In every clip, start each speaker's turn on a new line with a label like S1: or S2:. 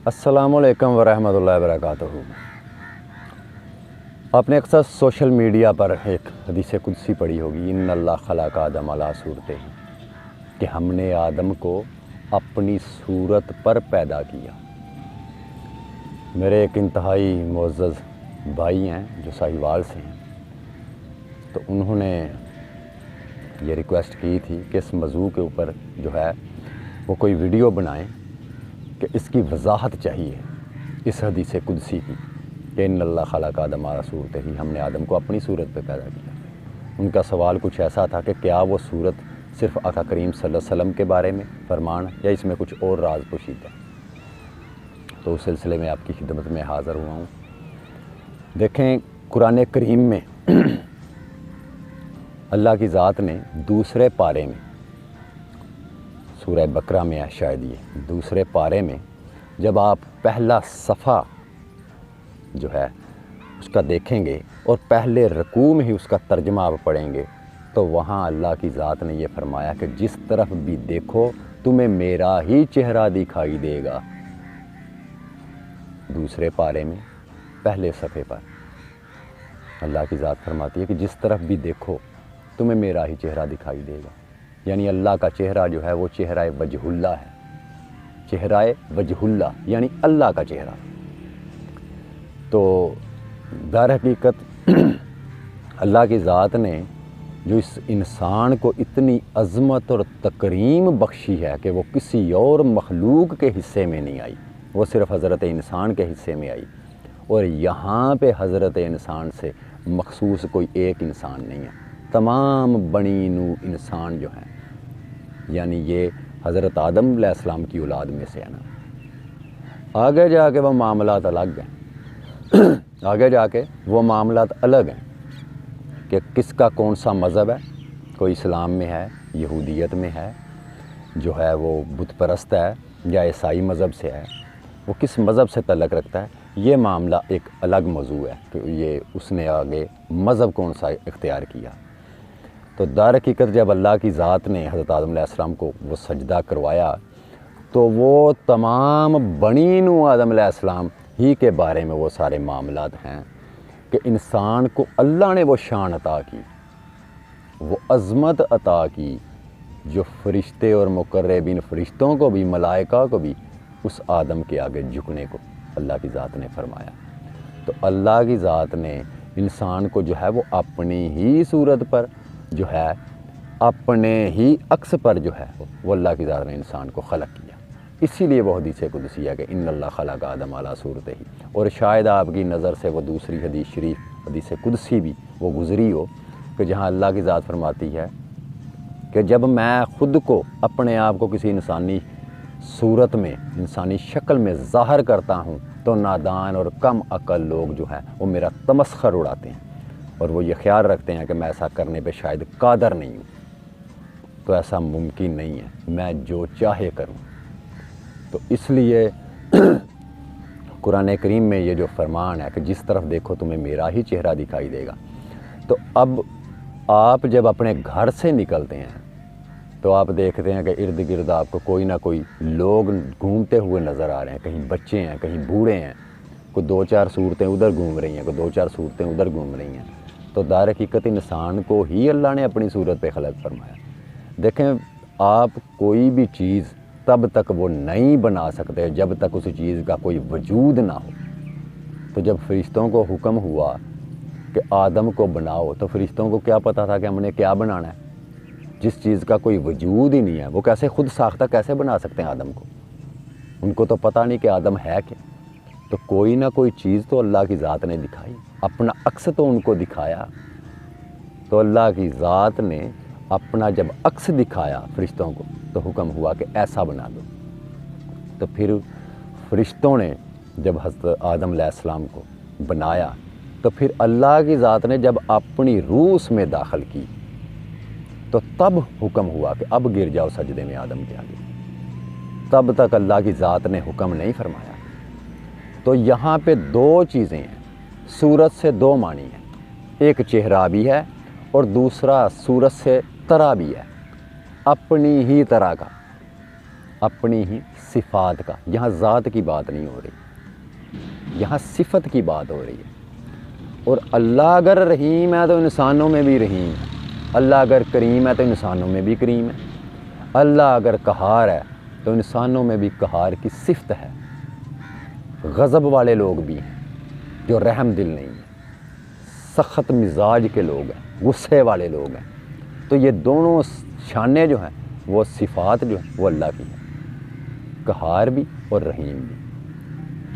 S1: السلام علیکم ورحمۃ اللہ وبرکاتہ۔ آپ نے اکثر سوشل میڈیا پر ایک حدیث قدسی پڑھی ہوگی، ان اللہ خلق آدم علی صورتہ، کہ ہم نے آدم کو اپنی صورت پر پیدا کیا۔ میرے ایک انتہائی معزز بھائی ہیں جو ساہیوال سے ہیں، تو انہوں نے یہ ریکویسٹ کی تھی کہ اس موضوع کے اوپر جو ہے وہ کوئی ویڈیو بنائیں کہ اس کی وضاحت چاہیے اس حدیث قدسی کی کہ ان اللہ خلق آدم علی صورتہ، ہم نے آدم کو اپنی صورت پہ پیدا کیا۔ ان کا سوال کچھ ایسا تھا کہ کیا وہ صورت صرف آقا کریم صلی اللہ علیہ وسلم کے بارے میں فرمان ہے یا اس میں کچھ اور راز پوشیدہ ہے؟ تو اس سلسلے میں آپ کی خدمت میں حاضر ہوا ہوں۔ دیکھیں، قرآن کریم میں اللہ کی ذات نے دوسرے پارے میں، سورہ بقرہ میں ہے شاید، یہ دوسرے پارے میں جب آپ پہلا صفحہ جو ہے اس کا دیکھیں گے اور پہلے رکوع میں ہی اس کا ترجمہ آپ پڑھیں گے تو وہاں اللہ کی ذات نے یہ فرمایا کہ جس طرف بھی دیکھو تمہیں میرا ہی چہرہ دکھائی دے گا۔ دوسرے پارے میں پہلے صفحے پر اللہ کی ذات فرماتی ہے کہ جس طرف بھی دیکھو تمہیں میرا ہی چہرہ دکھائی دے گا، یعنی اللہ کا چہرہ جو ہے وہ چہرہ وجہ اللہ ہے، چہرہ وجہ اللہ یعنی اللہ کا چہرہ۔ تو در حقیقت اللہ کی ذات نے جو اس انسان کو اتنی عظمت اور تکریم بخشی ہے کہ وہ کسی اور مخلوق کے حصے میں نہیں آئی، وہ صرف حضرت انسان کے حصے میں آئی، اور یہاں پہ حضرت انسان سے مخصوص کوئی ایک انسان نہیں ہے، تمام بنی نوع انسان جو ہیں، یعنی یہ حضرت آدم علیہ السلام کی اولاد میں سے ہے نا۔ آگے جا کے وہ معاملات الگ ہیں، آگے جا کے وہ معاملات الگ ہیں کہ کس کا کون سا مذہب ہے، کوئی اسلام میں ہے، یہودیت میں ہے، جو ہے وہ بت پرست ہے یا عیسائی مذہب سے ہے، وہ کس مذہب سے تعلق رکھتا ہے، یہ معاملہ ایک الگ موضوع ہے کہ یہ اس نے آگے مذہب کون سا اختیار کیا۔ تو در حقیقت جب اللہ کی ذات نے حضرت آدم علیہ السلام کو وہ سجدہ کروایا تو وہ تمام بنی نوع آدم علیہ السلام ہی کے بارے میں وہ سارے معاملات ہیں کہ انسان کو اللہ نے وہ شان عطا کی، وہ عظمت عطا کی جو فرشتے اور مقربین فرشتوں کو بھی، ملائکہ کو بھی اس آدم کے آگے جھکنے کو اللہ کی ذات نے فرمایا۔ تو اللہ کی ذات نے انسان کو جو ہے وہ اپنی ہی صورت پر جو ہے، اپنے ہی عکس پر جو ہے وہ اللہ کی ذات نے انسان کو خلق کیا۔ اسی لیے وہ حدیث قدسی ہے کہ ان اللہ خلق آدم علی صورتہ، اور شاید آپ کی نظر سے وہ دوسری حدیث شریف، حدیث قدسی بھی وہ گزری ہو کہ جہاں اللہ کی ذات فرماتی ہے کہ جب میں خود کو، اپنے آپ کو کسی انسانی صورت میں، انسانی شکل میں ظاہر کرتا ہوں تو نادان اور کم عقل لوگ جو ہیں وہ میرا تمسخر اڑاتے ہیں اور وہ یہ خیال رکھتے ہیں کہ میں ایسا کرنے پہ شاید قادر نہیں ہوں۔ تو ایسا ممکن نہیں ہے، میں جو چاہے کروں۔ تو اس لیے قرآن کریم میں یہ جو فرمان ہے کہ جس طرف دیکھو تمہیں میرا ہی چہرہ دکھائی دے گا، تو اب آپ جب اپنے گھر سے نکلتے ہیں تو آپ دیکھتے ہیں کہ ارد گرد آپ کو کوئی نہ کوئی لوگ گھومتے ہوئے نظر آ رہے ہیں، کہیں بچے ہیں، کہیں بوڑھے ہیں، کوئی دو چار صورتیں ادھر گھوم رہی ہیں، کوئی دو چار صورتیں ادھر گھوم رہی ہیں۔ تو در حقیقت انسان کو ہی اللہ نے اپنی صورت پہ خلق فرمایا۔ دیکھیں، آپ کوئی بھی چیز تب تک وہ نہیں بنا سکتے جب تک اس چیز کا کوئی وجود نہ ہو۔ تو جب فرشتوں کو حکم ہوا کہ آدم کو بناؤ تو فرشتوں کو کیا پتہ تھا کہ ہم نے کیا بنانا ہے؟ جس چیز کا کوئی وجود ہی نہیں ہے وہ کیسے خود ساختہ کیسے بنا سکتے ہیں آدم کو؟ ان کو تو پتہ نہیں کہ آدم ہے کیا۔ تو کوئی نہ کوئی چیز تو اللہ کی ذات نے دکھائی، اپنا عکس تو ان کو دکھایا۔ تو اللہ کی ذات نے اپنا جب عکس دکھایا فرشتوں کو تو حکم ہوا کہ ایسا بنا دو۔ تو پھر فرشتوں نے جب حضرت آدم علیہ السلام کو بنایا تو پھر اللہ کی ذات نے جب اپنی روح اس میں داخل کی تو تب حکم ہوا کہ اب گر جاؤ سجدے میں آدم کے آگے۔ تب تک اللہ کی ذات نے حکم نہیں فرمایا۔ تو یہاں پہ دو چیزیں ہیں، صورت سے دو معنی ہیں، ایک چہرہ بھی ہے اور دوسرا صورت سے طرح بھی ہے، اپنی ہی طرح کا، اپنی ہی صفات کا، یہاں ذات کی بات نہیں ہو رہی، یہاں صفت کی بات ہو رہی ہے۔ اور اللہ اگر رحیم ہے تو انسانوں میں بھی رحیم ہے، اللہ اگر کریم ہے تو انسانوں میں بھی کریم ہے، اللہ اگر قہار ہے تو انسانوں میں بھی قہار کی صفت ہے۔ غضب والے لوگ بھی ہیں جو رحم دل نہیں ہیں، سخت مزاج کے لوگ ہیں، غصے والے لوگ ہیں۔ تو یہ دونوں شانیں جو ہیں وہ صفات جو ہیں وہ اللہ کی ہیں، قہار بھی اور رحیم بھی،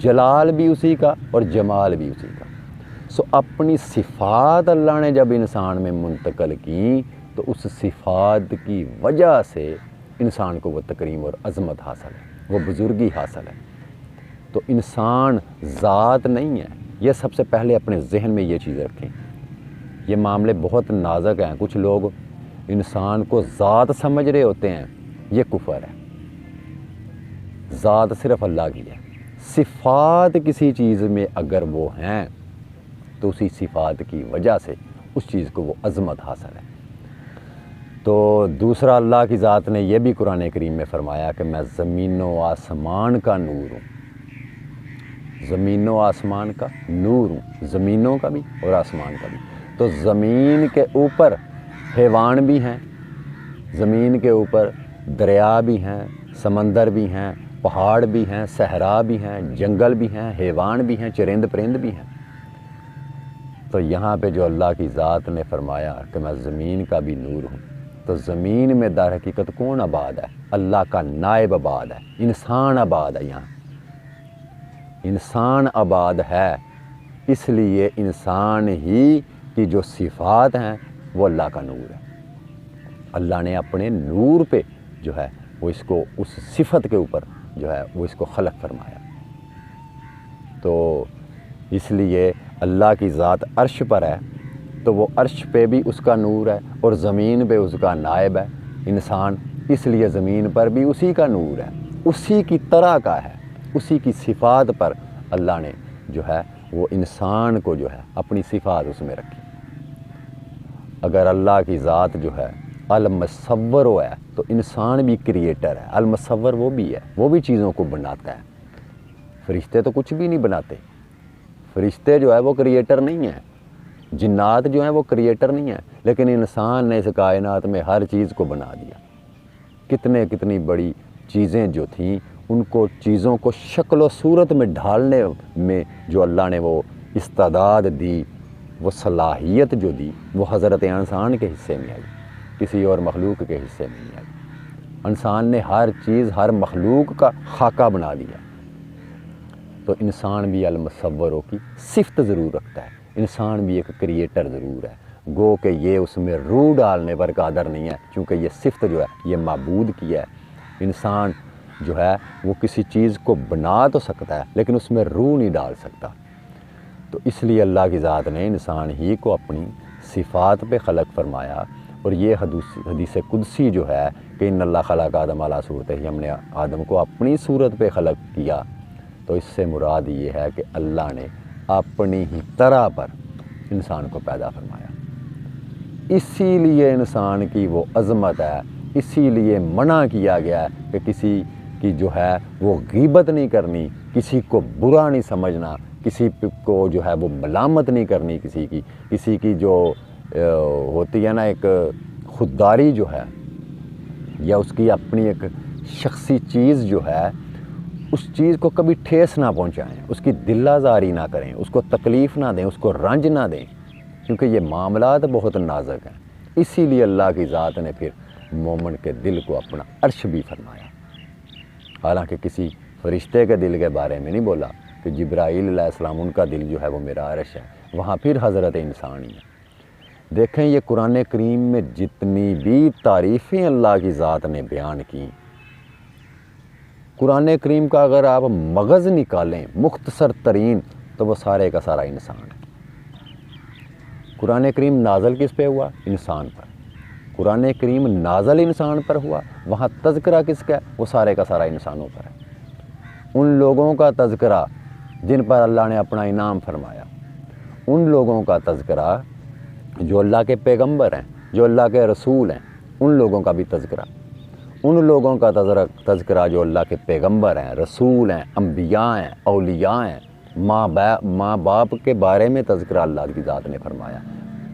S1: جلال بھی اسی کا اور جمال بھی اسی کا۔ سو اپنی صفات اللہ نے جب انسان میں منتقل کی تو اس صفات کی وجہ سے انسان کو وہ تکریم اور عظمت حاصل ہے، وہ بزرگی حاصل ہے۔ تو انسان ذات نہیں ہے، یہ سب سے پہلے اپنے ذہن میں یہ چیز رکھیں۔ یہ معاملے بہت نازک ہیں، کچھ لوگ انسان کو ذات سمجھ رہے ہوتے ہیں، یہ کفر ہے۔ ذات صرف اللہ کی ہے، صفات کسی چیز میں اگر وہ ہیں تو اسی صفات کی وجہ سے اس چیز کو وہ عظمت حاصل ہے۔ تو دوسرا اللہ کی ذات نے یہ بھی قرآن کریم میں فرمایا کہ میں زمین و آسمان کا نور ہوں، زمین و آسمان کا نور ہوں، زمینوں کا بھی اور آسمان کا بھی۔ تو زمین کے اوپر حیوان بھی ہیں، زمین کے اوپر دریا بھی ہیں، سمندر بھی ہیں، پہاڑ بھی ہیں، صحرا بھی ہیں، جنگل بھی ہیں، حیوان بھی ہیں، چرند پرند بھی ہیں۔ تو یہاں پہ جو اللہ کی ذات نے فرمایا کہ میں زمین کا بھی نور ہوں، تو زمین میں در حقیقت کون آباد ہے؟ اللہ کا نائب آباد ہے، انسان آباد ہے۔ یہاں انسان آباد ہے، اس لیے انسان ہی کی جو صفات ہیں وہ اللہ کا نور ہے۔ اللہ نے اپنے نور پہ جو ہے وہ اس کو اس صفت کے اوپر جو ہے وہ اس کو خلق فرمایا۔ تو اس لیے اللہ کی ذات عرش پر ہے تو وہ عرش پہ بھی اس کا نور ہے اور زمین پہ اس کا نائب ہے انسان، اس لیے زمین پر بھی اسی کا نور ہے، اسی کی طرح کا ہے، اسی کی صفات پر اللہ نے جو ہے وہ انسان کو جو ہے اپنی صفات اس میں رکھی۔ اگر اللہ کی ذات جو ہے المصور ہے تو انسان بھی کریٹر ہے، المصور وہ بھی ہے، وہ بھی چیزوں کو بناتا ہے۔ فرشتے تو کچھ بھی نہیں بناتے، فرشتے جو ہے وہ کریٹر نہیں ہیں، جنات جو ہیں وہ کریٹر نہیں ہیں، لیکن انسان نے اس کائنات میں ہر چیز کو بنا دیا۔ کتنی بڑی چیزیں جو تھیں ان کو چیزوں کو شکل و صورت میں ڈھالنے میں جو اللہ نے وہ استعداد دی، وہ صلاحیت جو دی، وہ حضرت انسان کے حصے میں آئی، کسی اور مخلوق کے حصے میں نہیں آئی۔ انسان نے ہر چیز، ہر مخلوق کا خاکہ بنا دیا۔ تو انسان بھی المصوروں کی صفت ضرور رکھتا ہے، انسان بھی ایک کریٹر ضرور ہے، گو کہ یہ اس میں روح ڈالنے پر قادر نہیں ہے، چونکہ یہ صفت جو ہے یہ معبود کی ہے۔ انسان جو ہے وہ کسی چیز کو بنا تو سکتا ہے لیکن اس میں روح نہیں ڈال سکتا۔ تو اس لیے اللہ کی ذات نے انسان ہی کو اپنی صفات پہ خلق فرمایا۔ اور یہ حدیث قدسی جو ہے کہ ان اللہ خلق آدم علی صورتہ، ہم نے آدم کو اپنی صورت پہ خلق کیا، تو اس سے مراد یہ ہے کہ اللہ نے اپنی ہی طرح پر انسان کو پیدا فرمایا۔ اسی لیے انسان کی وہ عظمت ہے، اسی لیے منع کیا گیا ہے کہ کسی کی جو ہے وہ غیبت نہیں کرنی، کسی کو برا نہیں سمجھنا، کسی کو جو ہے وہ ملامت نہیں کرنی، کسی کی جو ہوتی ہے نا ایک خودداری جو ہے، یا اس کی اپنی ایک شخصی چیز جو ہے، اس چیز کو کبھی ٹھیس نہ پہنچائیں، اس کی دل آزاری نہ کریں، اس کو تکلیف نہ دیں، اس کو رنج نہ دیں، کیونکہ یہ معاملات بہت نازک ہیں۔ اسی لیے اللہ کی ذات نے پھر مومن کے دل کو اپنا عرش بھی فرمایا۔ حالانکہ کسی فرشتے کے دل کے بارے میں نہیں بولا کہ جبرائیل علیہ السلام ان کا دل جو ہے وہ میرا عرش ہے، وہاں پھر حضرت انسان ہی ہے۔ دیکھیں یہ قرآن کریم میں جتنی بھی تعریفیں اللہ کی ذات نے بیان کی، قرآن کریم کا اگر آپ مغز نکالیں مختصر ترین تو وہ سارے کا سارا انسان ہے۔ قرآن کریم نازل کس پہ ہوا؟ انسان پر۔ قرآن کریم نازل انسان پر ہوا، وہاں تذکرہ کس کا ہے؟ وہ سارے کا سارا انسانوں پر ہے۔ ان لوگوں کا تذکرہ جن پر اللہ نے اپنا انعام فرمایا، ان لوگوں کا تذکرہ جو اللہ کے پیغمبر ہیں، جو اللہ کے رسول ہیں، ان لوگوں کا بھی تذکرہ، ان لوگوں کا تذکرہ جو اللہ کے پیغمبر ہیں، رسول ہیں، انبیاء ہیں، اولیاء ہیں، ماں باپ کے بارے میں تذکرہ اللہ کی ذات نے فرمایا،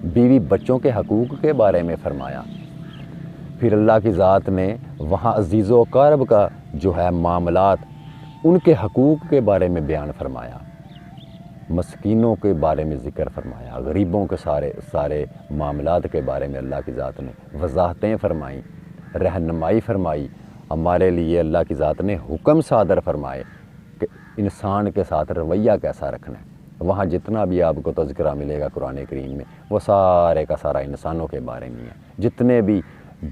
S1: بیوی بچوں کے حقوق کے بارے میں فرمایا۔ پھر اللہ کی ذات نے وہاں عزیز و اقارب کا جو ہے معاملات، ان کے حقوق کے بارے میں بیان فرمایا، مسکینوں کے بارے میں ذکر فرمایا، غریبوں کے سارے معاملات کے بارے میں اللہ کی ذات نے وضاحتیں فرمائیں، رہنمائی فرمائی۔ ہمارے لیے اللہ کی ذات نے حکم صادر فرمائے کہ انسان کے ساتھ رویہ کیسا رکھنا ہے۔ وہاں جتنا بھی آپ کو تذکرہ ملے گا قرآن کریم میں، وہ سارے کا سارا انسانوں کے بارے میں ہے۔ جتنے بھی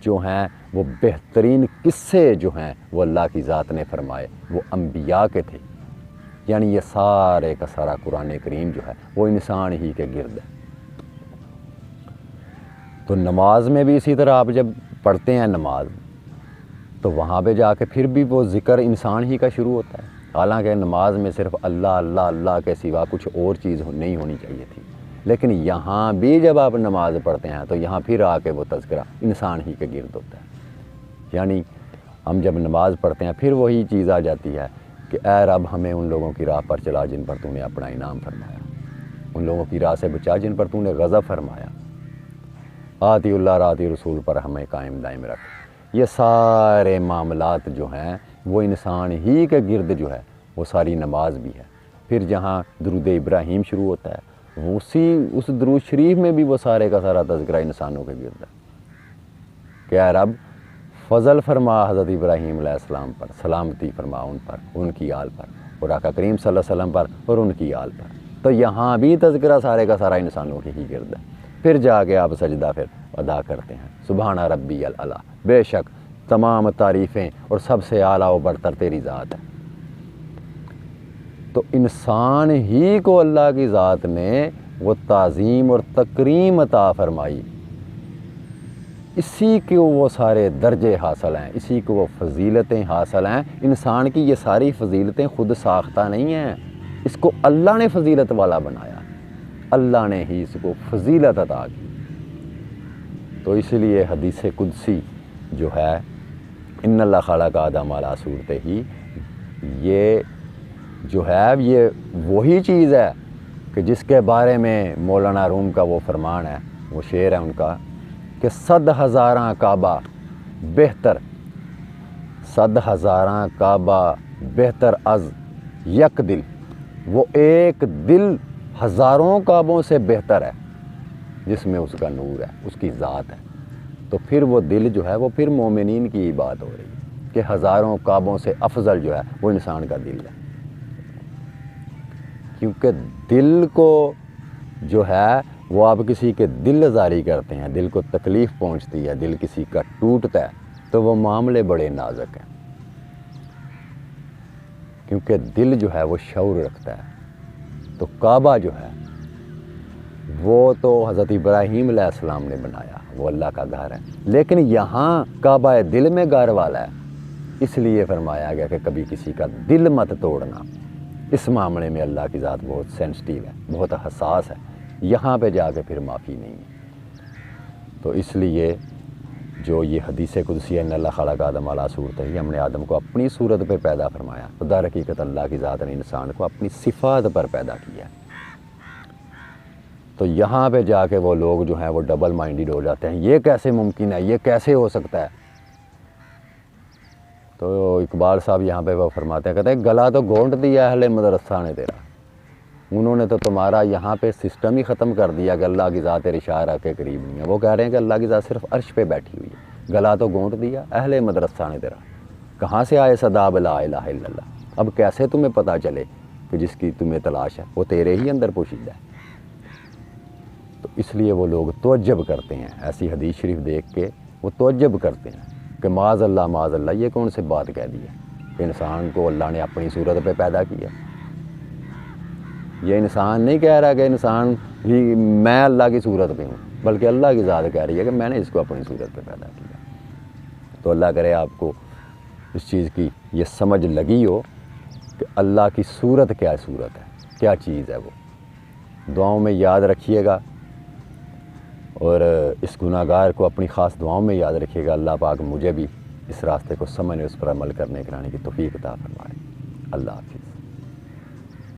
S1: جو ہیں وہ بہترین قصے جو ہیں وہ اللہ کی ذات نے فرمائے، وہ انبیاء کے تھے۔ یعنی یہ سارے کا سارا قرآن کریم جو ہے وہ انسان ہی کے گرد ہے۔ تو نماز میں بھی اسی طرح آپ جب پڑھتے ہیں نماز، تو وہاں پہ جا کے پھر بھی وہ ذکر انسان ہی کا شروع ہوتا ہے۔ حالانکہ نماز میں صرف اللہ اللہ اللہ کے سوا کچھ اور چیز نہیں ہونی چاہیے تھی، لیکن یہاں بھی جب آپ نماز پڑھتے ہیں تو یہاں پھر آ کے وہ تذکرہ انسان ہی کے گرد ہوتا ہے۔ یعنی ہم جب نماز پڑھتے ہیں پھر وہی چیز آ جاتی ہے کہ اے رب ہمیں ان لوگوں کی راہ پر چلا جن پر تو نے اپنا انعام فرمایا، ان لوگوں کی راہ سے بچا جن پر تو نے غضب فرمایا، آتی اللہ راتی رسول پر ہمیں قائم دائم رکھ۔ یہ سارے معاملات جو ہیں وہ انسان ہی کے گرد جو ہے وہ ساری نماز بھی ہے۔ پھر جہاں درود ابراہیم شروع ہوتا ہے، اس درود شریف میں بھی وہ سارے کا سارا تذکرہ انسانوں کے گرد ہے کہ اے رب فضل فرما حضرت ابراہیم علیہ السلام پر، سلامتی فرما ان پر، ان کی آل پر، اور آقا کریم صلی اللہ علیہ وسلم پر اور ان کی آل پر۔ تو یہاں بھی تذکرہ سارے کا سارا انسانوں کے ہی گرد ہے۔ پھر جا کے آپ سجدہ پھر ادا کرتے ہیں، سبحان ربی الاعلیٰ، بے شک تمام تعریفیں اور سب سے اعلیٰ و برتر تیری ذات ہے۔ تو انسان ہی کو اللہ کی ذات نے وہ تعظیم اور تکریم عطا فرمائی، اسی کو وہ سارے درجے حاصل ہیں، اسی کو وہ فضیلتیں حاصل ہیں۔ انسان کی یہ ساری فضیلتیں خود ساختہ نہیں ہیں، اس کو اللہ نے فضیلت والا بنایا، اللہ نے ہی اس کو فضیلت عطا کی۔ تو اس لیے حدیث قدسی جو ہے ان اللہ خلق آدم علی صورتہ، یہ جو ہے یہ وہی چیز ہے کہ جس کے بارے میں مولانا روم کا وہ فرمان ہے، وہ شعر ہے ان کا کہ 100,000 کعبہ بہتر، 100,000 کعبہ بہتر از یک دل، وہ ایک دل ہزاروں کعبوں سے بہتر ہے جس میں اس کا نور ہے، اس کی ذات ہے۔ تو پھر وہ دل جو ہے وہ پھر مومنین کی ہی بات ہو رہی ہے کہ ہزاروں کعبوں سے افضل جو ہے وہ انسان کا دل ہے، کیونکہ دل کو جو ہے وہ آپ کسی کے دل آزاری کرتے ہیں، دل کو تکلیف پہنچتی ہے، دل کسی کا ٹوٹتا ہے تو وہ معاملے بڑے نازک ہیں، کیونکہ دل جو ہے وہ شعور رکھتا ہے۔ تو کعبہ جو ہے وہ تو حضرت ابراہیم علیہ السلام نے بنایا، وہ اللہ کا گھر ہے، لیکن یہاں کعبہ دل میں گھر والا ہے، اس لیے فرمایا گیا کہ کبھی کسی کا دل مت توڑنا۔ اس معاملے میں اللہ کی ذات بہت سینسٹیو ہے، بہت حساس ہے، یہاں پہ جا کے پھر معافی نہیں ہے۔ تو اس لیے جو یہ حدیث قدسی ان اللہ خلق آدم علی صورتہ، ہم نے آدم کو اپنی صورت پہ پیدا فرمایا، تو در حقیقت اللہ کی ذات نے انسان کو اپنی صفات پر پیدا کیا ہے۔ تو یہاں پہ جا کے وہ لوگ جو ہیں وہ ڈبل مائنڈڈ ہو جاتے ہیں، یہ کیسے ممکن ہے، یہ کیسے ہو سکتا ہے۔ تو اقبال صاحب یہاں پہ وہ فرماتے ہیں، کہتے ہیں گلا تو گھونٹ دیا اہل مدرسہ نے تیرا، انہوں نے تو تمہارا یہاں پہ سسٹم ہی ختم کر دیا کہ اللہ کی ذات اشارہ کے قریب نہیں ہے۔ وہ کہہ رہے ہیں کہ اللہ کی ذات صرف عرش پہ بیٹھی ہوئی ہے، گلا تو گھونٹ دیا اہل مدرسہ نے تیرا، کہاں سے آئے صداب لا الہ الا اللہ، اب کیسے تمہیں پتہ چلے کہ جس کی تمہیں تلاش ہے وہ تیرے ہی اندر پوشیدہ ہے۔ تو اس لیے وہ لوگ تعجب کرتے ہیں، ایسی حدیث شریف دیکھ کے وہ تعجب کرتے ہیں کہ معاذ اللہ یہ کون سے بات کہہ دی ہے کہ انسان کو اللہ نے اپنی صورت پہ پیدا کیا۔ یہ انسان نہیں کہہ رہا کہ انسان بھی میں اللہ کی صورت پہ ہوں، بلکہ اللہ کی ذات کہہ رہی ہے کہ میں نے اس کو اپنی صورت پہ پیدا کیا۔ تو اللہ کرے آپ کو اس چیز کی یہ سمجھ لگی ہو کہ اللہ کی صورت کیا صورت ہے، کیا چیز ہے وہ۔ دعاؤں میں یاد رکھیے گا، اور اس گناہ گار کو اپنی خاص دعاؤں میں یاد رکھیے گا۔ اللہ پاک مجھے بھی اس راستے کو سمجھنے، اس پر عمل کرنے کرانے کی توفیق عطا فرمائے۔ اللہ حافظ۔